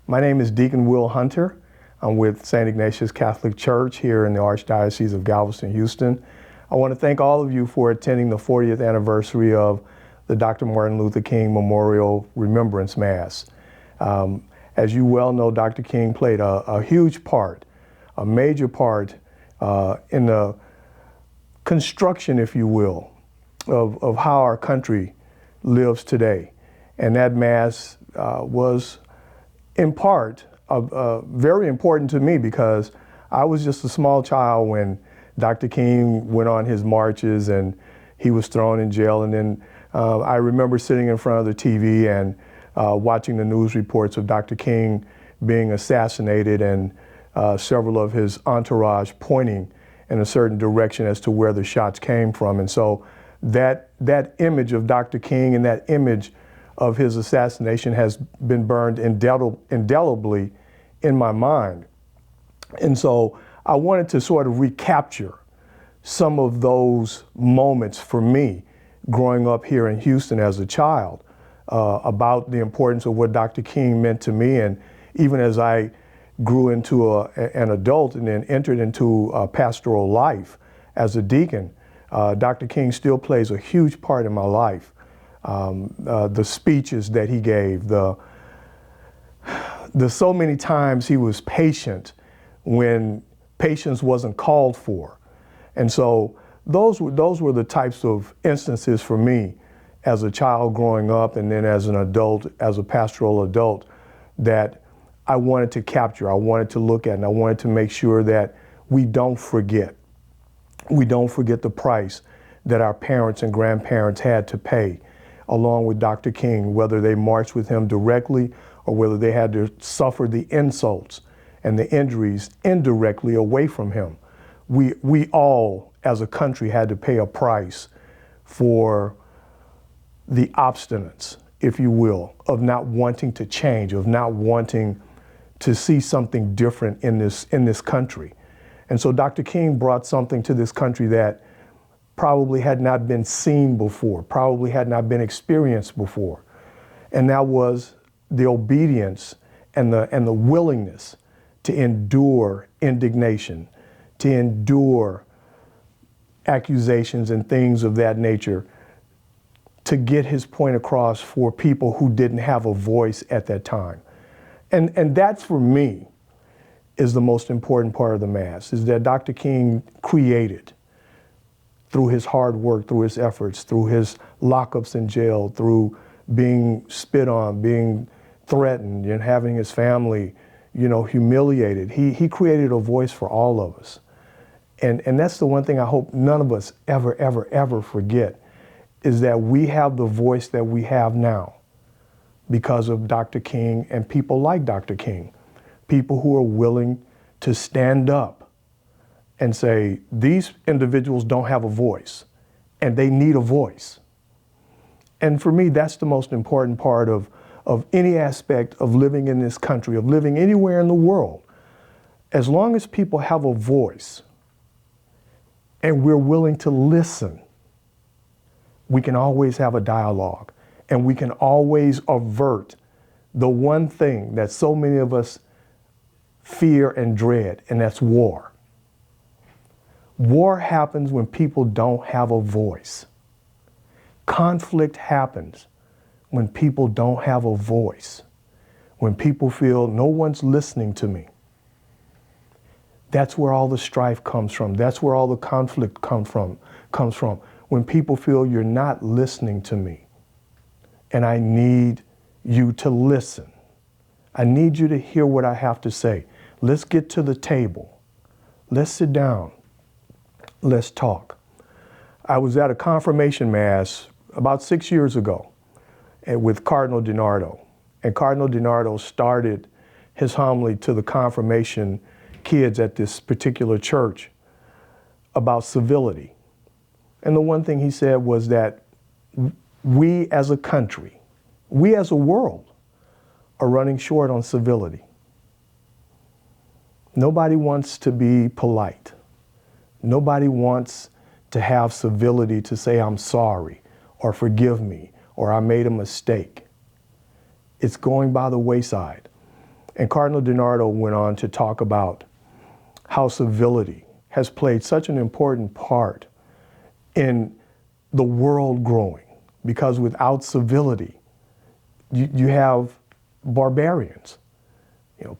My name is Deacon Will Hunter. I'm with St. Ignatius Catholic Church here in the Archdiocese of Galveston-Houston. I want to thank all of you for attending the 40th anniversary of the Dr. Martin Luther King Memorial Remembrance Mass. As you well know, Dr. King played a huge part, a major part in the construction, if you will, of how our country lives today. And that Mass was in part very important to me because I was just a small child when Dr. King went on his marches and he was thrown in jail. And then I remember sitting in front of the TV and watching the news reports of Dr. King being assassinated and several of his entourage pointing in a certain direction as to where the shots came from. And so that image of Dr. King and that image of his assassination has been burned indelibly in my mind. And so I wanted to sort of recapture some of those moments for me growing up here in Houston as a child about the importance of what Dr. King meant to me. And even as I grew into an adult and then entered into pastoral life as a deacon, Dr. King still plays a huge part in my life. The speeches that he gave, the so many times he was patient when patience wasn't called for. And so those were the types of instances for me as a child growing up and then as an adult, as a pastoral adult, that I wanted to capture, I wanted to look at, and I wanted to make sure that we don't forget. We don't forget the price that our parents and grandparents had to pay along with Dr. King, whether they marched with him directly or whether they had to suffer the insults and the injuries indirectly away from him. We all, as a country, had to pay a price for the obstinance, if you will, of not wanting to change, of not wanting to see something different in this country. And so Dr. King brought something to this country that probably had not been seen before, probably had not been experienced before. And that was the obedience and the willingness to endure indignation, to endure accusations and things of that nature, to get his point across for people who didn't have a voice at that time. And that, for me, is the most important part of the Mass, is that Dr. King created, through his hard work, through his efforts, through his lockups in jail, through being spit on, being threatened, and having his family, humiliated. He created a voice for all of us. And that's the one thing I hope none of us ever forget, is that we have the voice that we have now because of Dr. King and people like Dr. King, people who are willing to stand up and say, these individuals don't have a voice and they need a voice. And for me, that's the most important part of any aspect of living in this country, of living anywhere in the world. As long as people have a voice and we're willing to listen, we can always have a dialogue and we can always avert the one thing that so many of us fear and dread, and that's war. War happens when people don't have a voice. Conflict happens when people don't have a voice, when people feel no one's listening to me. That's where all the strife comes from. That's where all the conflict comes from. When people feel you're not listening to me, and I need you to listen. I need you to hear what I have to say. Let's get to the table. Let's sit down. Let's talk. I was at a confirmation Mass about 6 years ago with Cardinal DiNardo. And Cardinal DiNardo started his homily to the confirmation kids at this particular church about civility. And the one thing he said was that we as a country, we as a world, are running short on civility. Nobody wants to be polite. Nobody wants to have civility to say, I'm sorry, or forgive me, or I made a mistake. It's going by the wayside. And Cardinal DiNardo went on to talk about how civility has played such an important part in the world growing, because without civility, you have barbarians,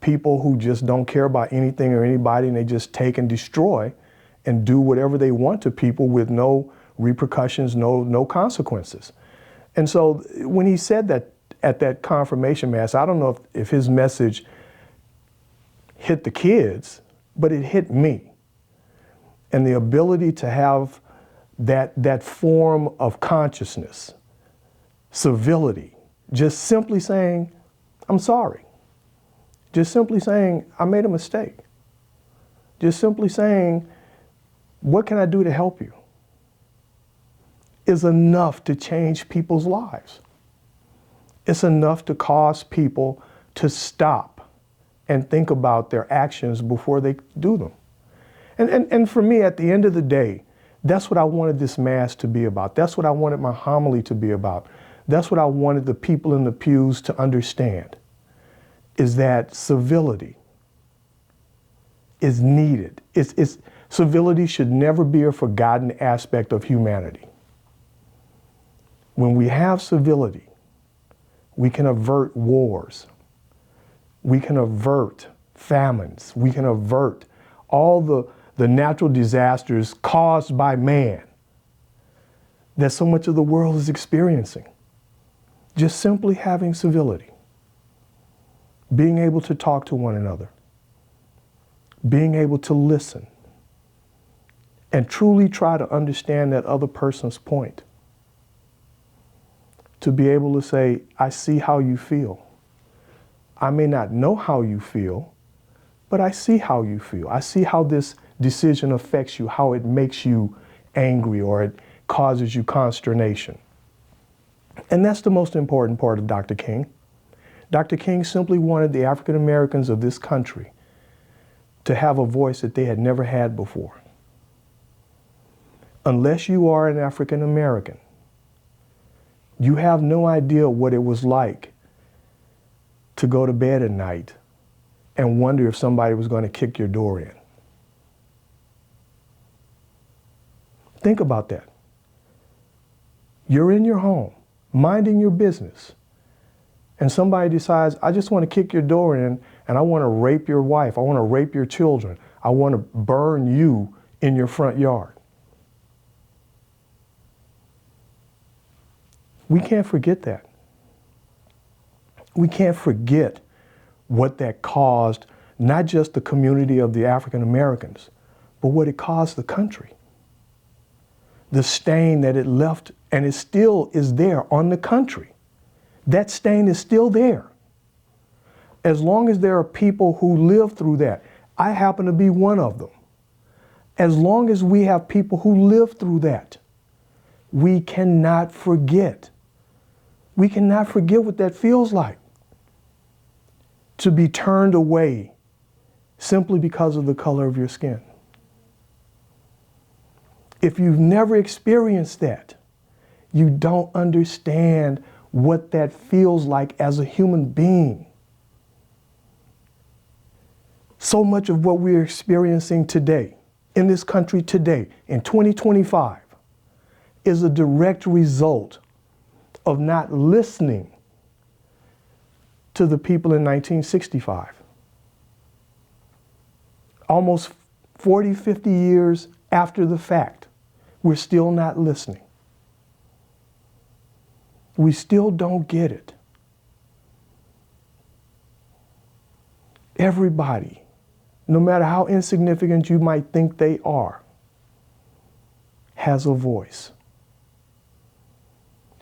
people who just don't care about anything or anybody, and they just take and destroy and do whatever they want to people with no repercussions, no consequences. And so when he said that at that confirmation mass, I don't know if his message hit the kids, but it hit me. And the ability to have that form of consciousness, civility, just simply saying, I'm sorry. Just simply saying, I made a mistake. Just simply saying, what can I do to help you? Is enough to change people's lives. It's enough to cause people to stop and think about their actions before they do them. And for me, at the end of the day, that's what I wanted this Mass to be about. That's what I wanted my homily to be about. That's what I wanted the people in the pews to understand, is that civility is needed. Civility should never be a forgotten aspect of humanity. When we have civility, we can avert wars. We can avert famines. We can avert all the natural disasters caused by man that so much of the world is experiencing. Just simply having civility, being able to talk to one another, being able to listen, and truly try to understand that other person's point. To be able to say, I see how you feel. I may not know how you feel, but I see how you feel. I see how this decision affects you, how it makes you angry or it causes you consternation. And that's the most important part of Dr. King. Dr. King simply wanted the African Americans of this country to have a voice that they had never had before. Unless you are an African American, you have no idea what it was like to go to bed at night and wonder if somebody was going to kick your door in. Think about that. You're in your home, minding your business, and somebody decides, I just want to kick your door in and I want to rape your wife, I want to rape your children, I want to burn you in your front yard. We can't forget that. We can't forget what that caused, not just the community of the African Americans, but what it caused the country. The stain that it left, and it still is there on the country. That stain is still there. As long as there are people who live through that, I happen to be one of them. As long as we have people who live through that, we cannot forget. We cannot forget what that feels like. To be turned away simply because of the color of your skin. If you've never experienced that, you don't understand what that feels like as a human being. So much of what we're experiencing today, in this country today, in 2025, is a direct result of not listening to the people in 1965. Almost 40, 50 years after the fact, we're still not listening. We still don't get it. Everybody, no matter how insignificant you might think they are, has a voice.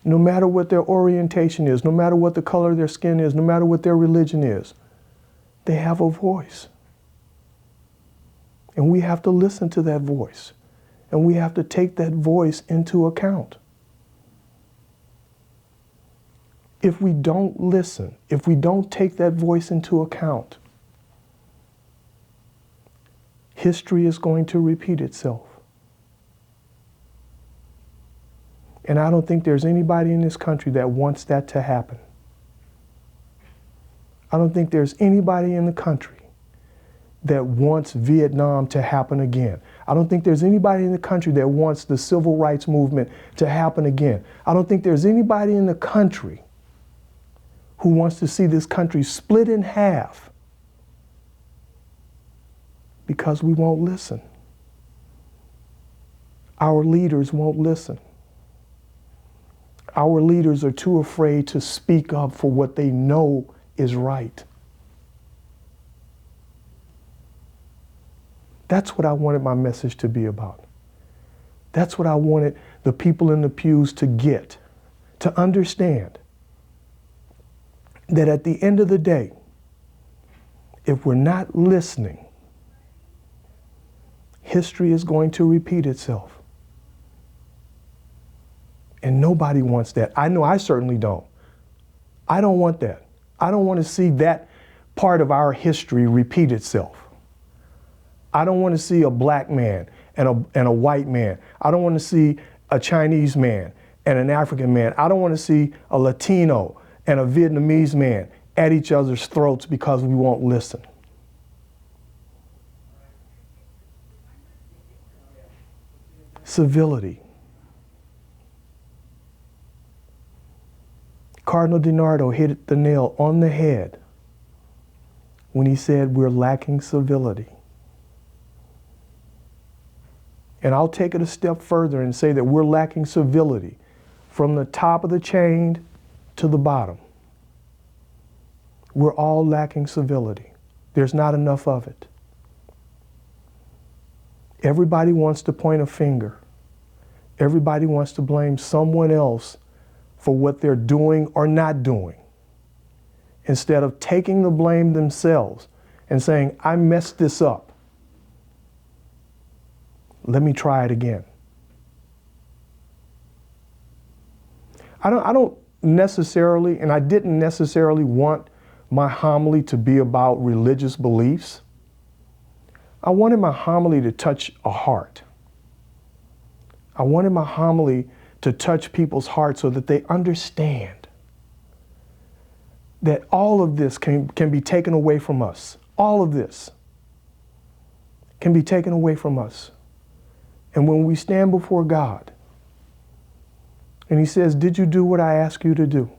No matter what their orientation is, no matter what the color of their skin is, no matter what their religion is, they have a voice. And we have to listen to that voice. And we have to take that voice into account. If we don't listen, if we don't take that voice into account, history is going to repeat itself. And I don't think there's anybody in this country that wants that to happen. I don't think there's anybody in the country that wants Vietnam to happen again. I don't think there's anybody in the country that wants the civil rights movement to happen again. I don't think there's anybody in the country who wants to see this country split in half because we won't listen. Our leaders won't listen. Our leaders are too afraid to speak up for what they know is right. That's what I wanted my message to be about. That's what I wanted the people in the pews to get, to understand that at the end of the day, if we're not listening, history is going to repeat itself. And nobody wants that. I know I certainly don't. I don't want that. I don't want to see that part of our history repeat itself. I don't want to see a black man and a white man. I don't want to see a Chinese man and an African man. I don't want to see a Latino and a Vietnamese man at each other's throats because we won't listen. Civility. Cardinal DiNardo hit the nail on the head when he said we're lacking civility. And I'll take it a step further and say that we're lacking civility from the top of the chain to the bottom. We're all lacking civility. There's not enough of it. Everybody wants to point a finger. Everybody wants to blame someone else for what they're doing or not doing, instead of taking the blame themselves and saying, I messed this up. Let me try it again. I don't necessarily, and I didn't necessarily want my homily to be about religious beliefs. I wanted my homily to touch a heart. I wanted my homily to touch people's hearts so that they understand that all of this can be taken away from us. All of this can be taken away from us. And when we stand before God and He says, did you do what I asked you to do?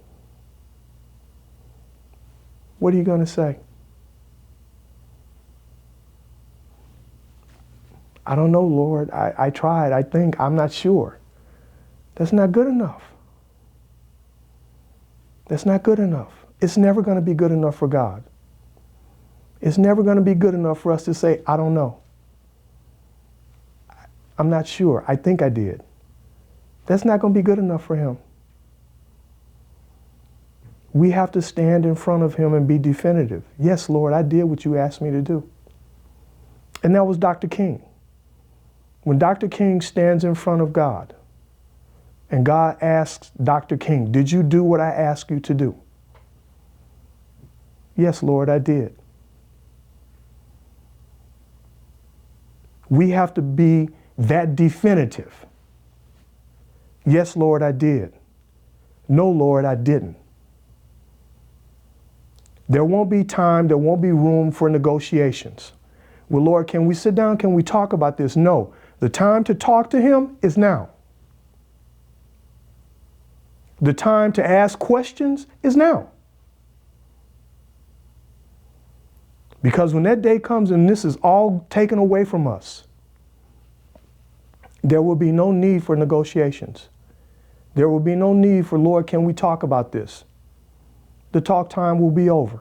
What are you going to say? I don't know, Lord. I tried. I think. I'm not sure. That's not good enough. That's not good enough. It's never going to be good enough for God. It's never going to be good enough for us to say, I don't know. I'm not sure. I think I did. That's not going to be good enough for Him. We have to stand in front of Him and be definitive. Yes, Lord, I did what you asked me to do. And that was Dr. King. When Dr. King stands in front of God and God asks Dr. King, did you do what I asked you to do? Yes, Lord, I did. We have to be that definitive. Yes, Lord, I did. No, Lord, I didn't. There won't be time, there won't be room for negotiations. Well, Lord, can we sit down? Can we talk about this? No. The time to talk to Him is now. The time to ask questions is now. Because when that day comes and this is all taken away from us, there will be no need for negotiations. There will be no need for, Lord, can we talk about this? The talk time will be over.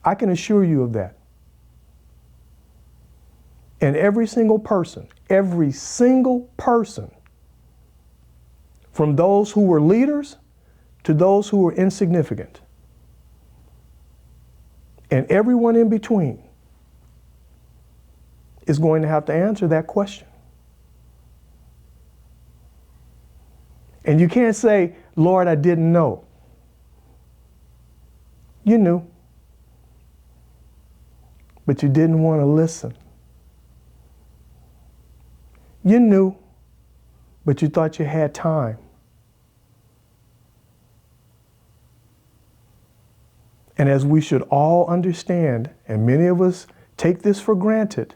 I can assure you of that. And every single person, from those who were leaders to those who were insignificant, and everyone in between, is going to have to answer that question. And you can't say, Lord, I didn't know. You knew, but you didn't want to listen. You knew, but you thought you had time. And as we should all understand, and many of us take this for granted,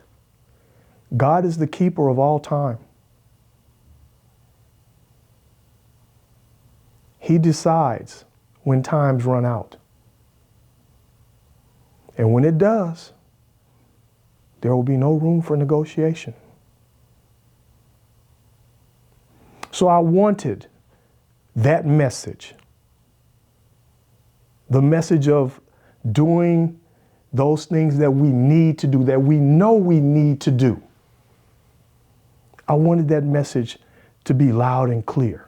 God is the keeper of all time. He decides when times run out. And when it does, there will be no room for negotiation. So I wanted that message, the message of doing those things that we need to do, that we know we need to do. I wanted that message to be loud and clear.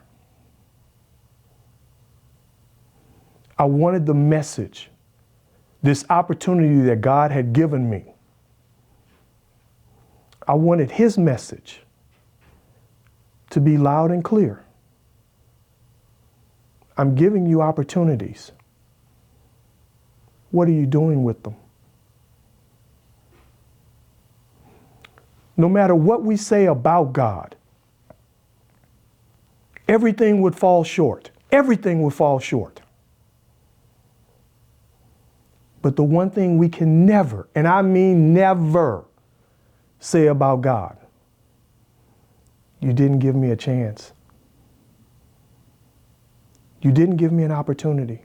I wanted the message, this opportunity that God had given me. I wanted His message to be loud and clear. I'm giving you opportunities. What are you doing with them? No matter what we say about God, everything would fall short. Everything would fall short. But the one thing we can never, and I mean never, say about God, you didn't give me a chance. You didn't give me an opportunity.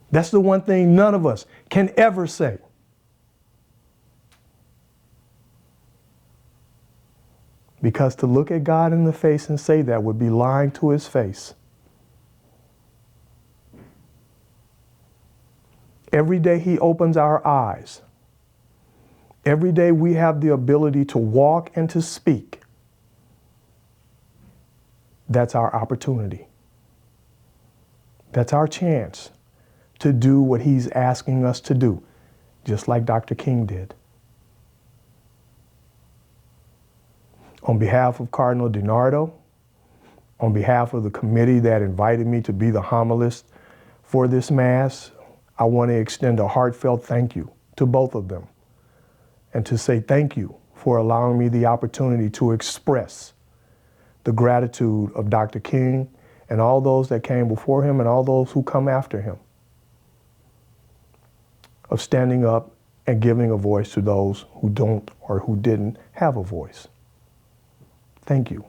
That's the one thing none of us can ever say. Because to look at God in the face and say that would be lying to His face. Every day He opens our eyes. Every day we have the ability to walk and to speak. That's our opportunity. That's our chance to do what He's asking us to do, just like Dr. King did. On behalf of Cardinal DiNardo, on behalf of the committee that invited me to be the homilist for this Mass, I want to extend a heartfelt thank you to both of them, and to say thank you for allowing me the opportunity to express the gratitude of Dr. King and all those that came before him and all those who come after him, of standing up and giving a voice to those who don't or who didn't have a voice. Thank you.